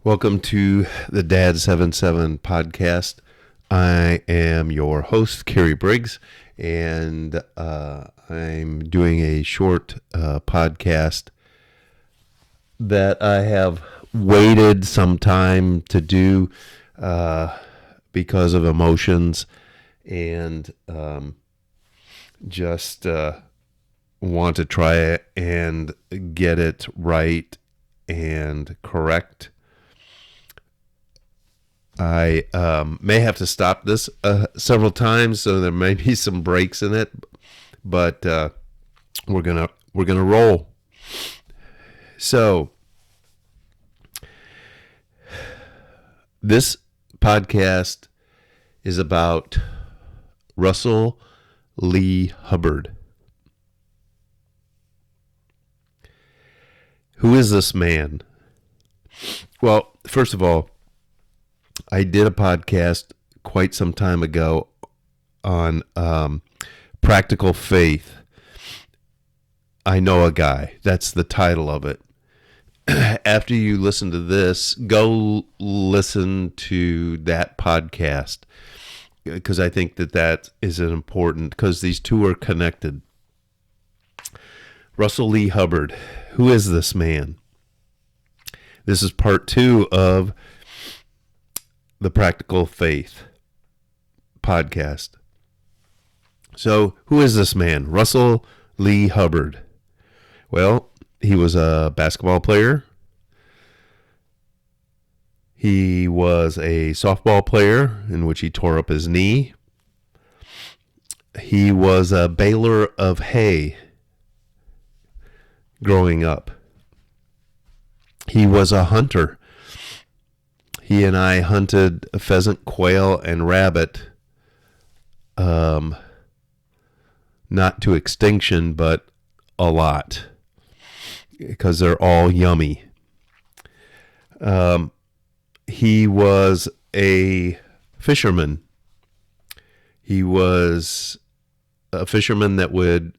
Welcome to the Dad 77 podcast. I am your host, Kerry Briggs, and I'm doing a short podcast that I have waited some time to do because of emotions and just want to try it and get it right and correct. I may have to stop this several times, so there may be some breaks in it, but we're gonna roll. So this podcast is about Russel Lee Hubbard. Who is this man? Well, first of all, I did a podcast quite some time ago on practical faith. I know a guy. That's the title of it. After you listen to this, go listen to that podcast because I think that is an important, because these two are connected. Russel Lee Hubbard. Who is this man? This is part 2 of the Practical Faith podcast. So, who is this man? Russel Lee Hubbard. Well, he was a basketball player. He was a softball player in which he tore up his knee. He was a baler of hay growing up. He was a hunter. He and I hunted pheasant, quail, and rabbit, not to extinction, but a lot, because they're all yummy. He was a fisherman. He was a fisherman that would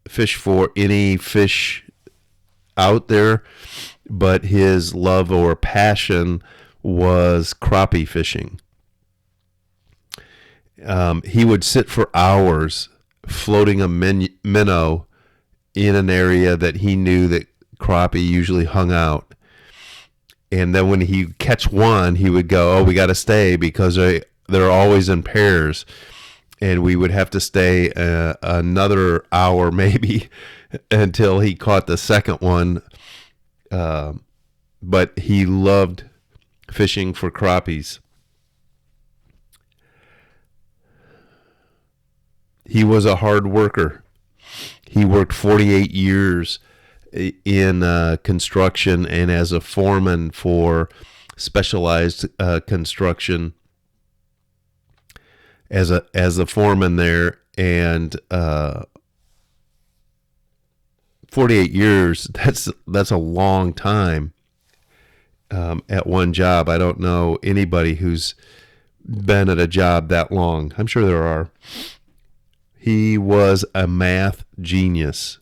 fish for any fish out there, but his love or passion was crappie fishing. He would sit for hours floating a minnow in an area that he knew that crappie usually hung out. And then when he catch one, he would go, "Oh, we got to stay," because they're always in pairs. And we would have to stay another hour maybe until he caught the second one. But he loved fishing for crappies. He was a hard worker. He worked 48 years in construction and as a foreman for specialized construction as a foreman there, and 48 years, that's a long time at one job. I don't know anybody who's been at a job that long. I'm sure there are. He was a math genius.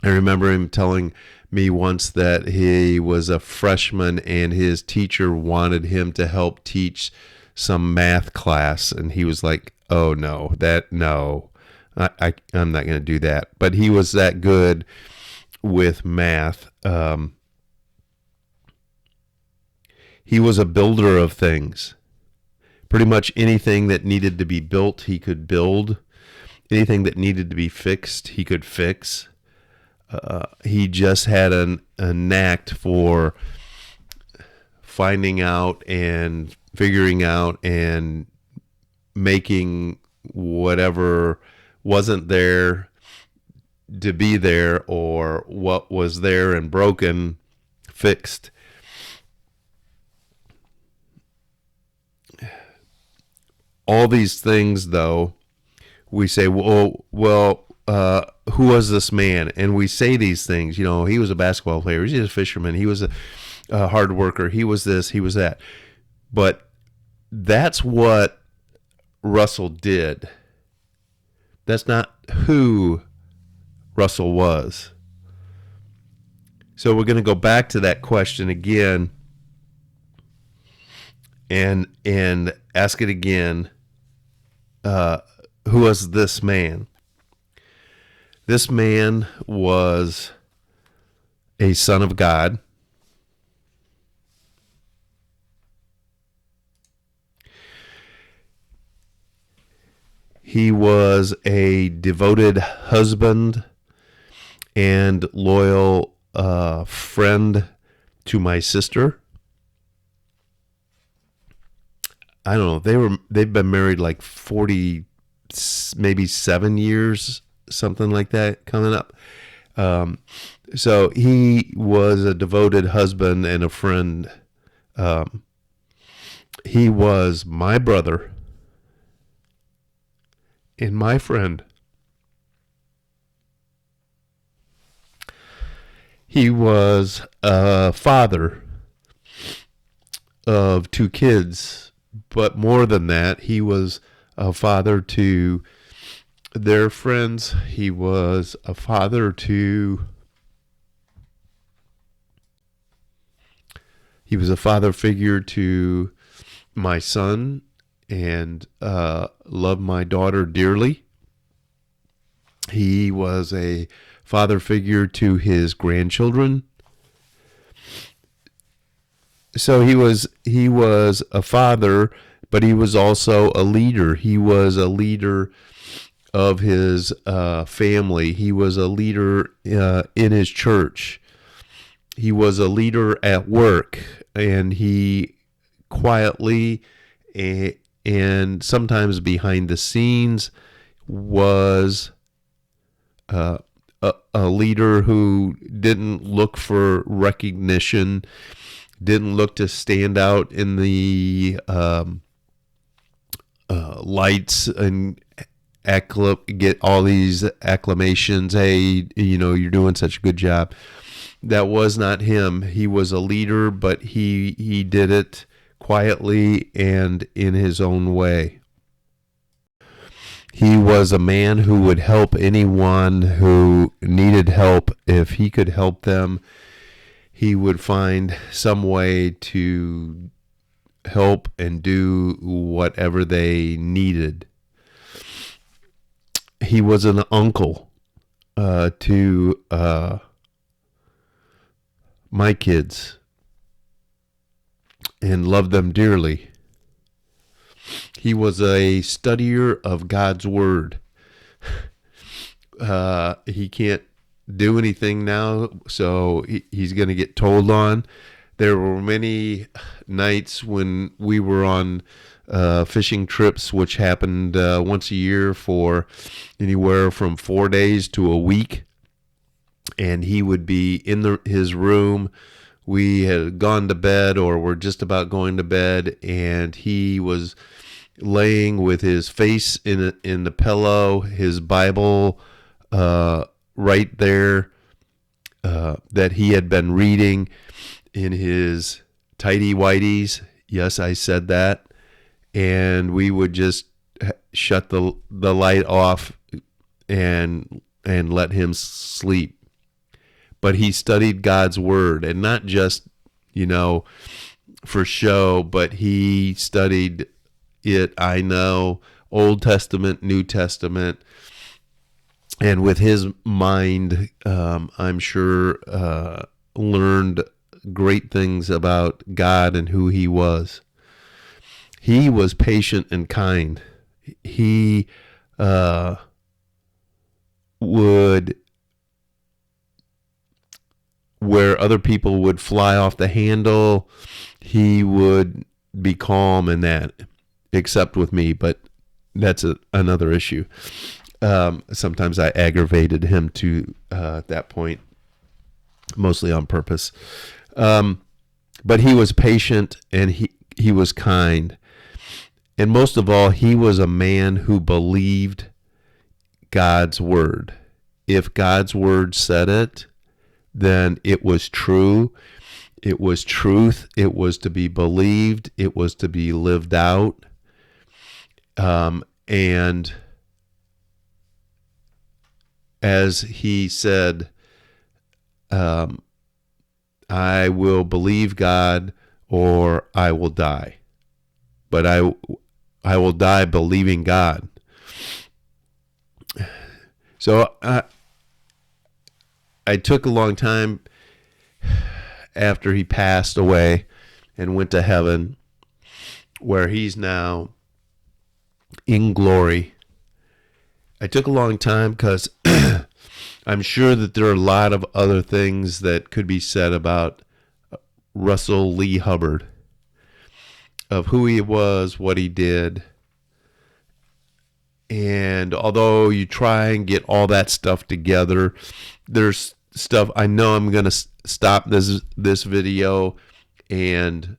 I remember him telling me once that he was a freshman and his teacher wanted him to help teach some math class, and he was like, "Oh no, I'm not going to do that." But he was that good with math. He was a builder of things. Pretty much anything that needed to be built, he could build. Anything that needed to be fixed, he could fix. He just had a knack for finding out and figuring out and making whatever wasn't there to be there, or what was there and broken fixed. All these things, though, we say, who was this man? And we say these things, he was a basketball player, he was a fisherman, he was a hard worker, he was this, he was that. But that's what Russell did. That's not who Russell was. So we're going to go back to that question again and ask it again. Who was this man? This man was a son of God. He was a devoted husband and loyal friend to my sister. I don't know. They've been married like 40, maybe 7 years, something like that, coming up. So he was a devoted husband and a friend. He was my brother and my friend. He was a father of 2 kids, but more than that, he was a father to their friends. He was a father figure to my son, and loved my daughter dearly. He was a father figure to his grandchildren. So he was a father, but he was also a leader. He was a leader of his family. He was a leader in his church. He was a leader at work, and he quietly and sometimes behind the scenes was a leader who didn't look for recognition, didn't look to stand out in the lights and get all these acclamations. Hey, you're doing such a good job. That was not him. He was a leader, but he did it quietly and in his own way. He was a man who would help anyone who needed help. If he could help them, he would find some way to help and do whatever they needed. He was an uncle to my kids and loved them dearly. He was a studier of God's Word. He can't do anything now, so he's going to get told on. There were many nights when we were on fishing trips, which happened once a year for anywhere from 4 days to a week. And he would be in his room. We had gone to bed or were just about going to bed, and he was laying with his face in the pillow, his Bible right there that he had been reading in his tighty whities. Yes, I said that. And we would just shut the light off and let him sleep. But he studied God's Word, and not just, for show, but he studied it, I know, Old Testament, New Testament, and with his mind, I'm sure, learned great things about God and who he was. He was patient and kind. He would, where other people would fly off the handle, he would be calm in that, except with me, but that's another issue. Sometimes I aggravated him to that point, mostly on purpose. But he was patient, and he was kind. And most of all, he was a man who believed God's Word. If God's Word said it, then it was true. It was truth. It was to be believed. It was to be lived out. And as he said, I will believe God or I will die. But I will die believing God. So I took a long time after he passed away and went to heaven, where he's now in glory. I took a long time because I'm sure that there are a lot of other things that could be said about Russel Lee Hubbard, of who he was, what he did. And although you try and get all that stuff together, there's stuff I know I'm going to stop this video and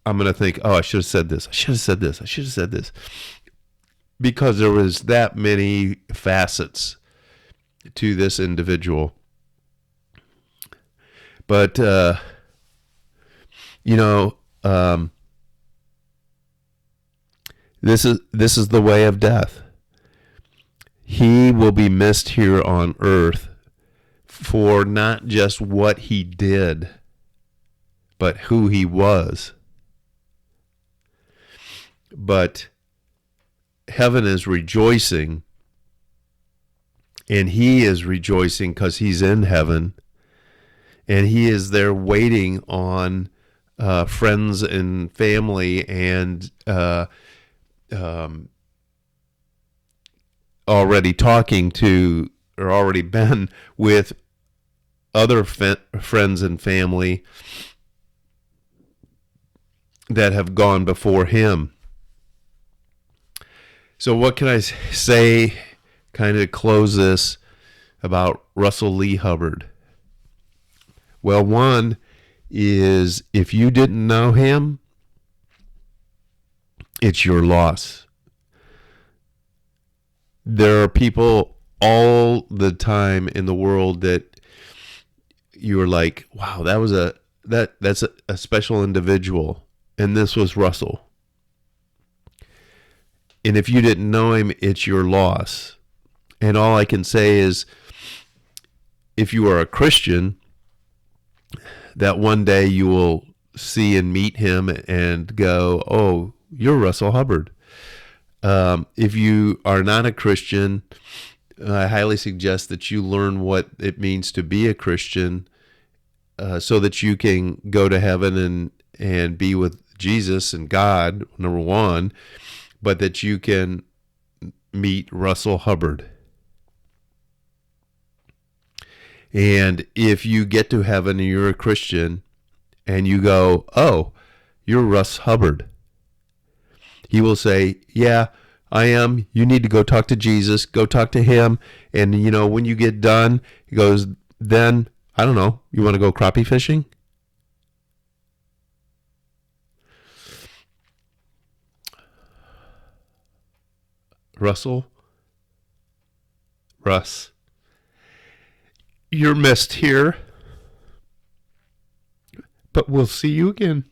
I'm going to think, oh, I should have said this. I should have said this. I should have said this. Because there was that many facets to this individual. But, this is the way of death. He will be missed here on earth for not just what he did, but who he was. But heaven is rejoicing, and he is rejoicing because he's in heaven, and he is there waiting on friends and family and already talking to or already been with other friends and family that have gone before him. So what can I say, kind of close this, about Russel Lee Hubbard? Well, one is, if you didn't know him, it's your loss. There are people all the time in the world that you are like, wow, that's a special individual, and this was Russell. And if you didn't know him, it's your loss. And all I can say is, if you are a Christian, that one day you will see and meet him and go, oh, you're Russel Hubbard. If you are not a Christian, I highly suggest that you learn what it means to be a Christian, so that you can go to heaven and be with Jesus and God, number one, but that you can meet Russel Hubbard. And if you get to heaven and you're a Christian and you go, oh, you're Russ Hubbard, he will say, yeah, I am. You need to go talk to Jesus. Go talk to him. And, when you get done, he goes, then, I don't know, you want to go crappie fishing? Russ, you're missed here, but we'll see you again.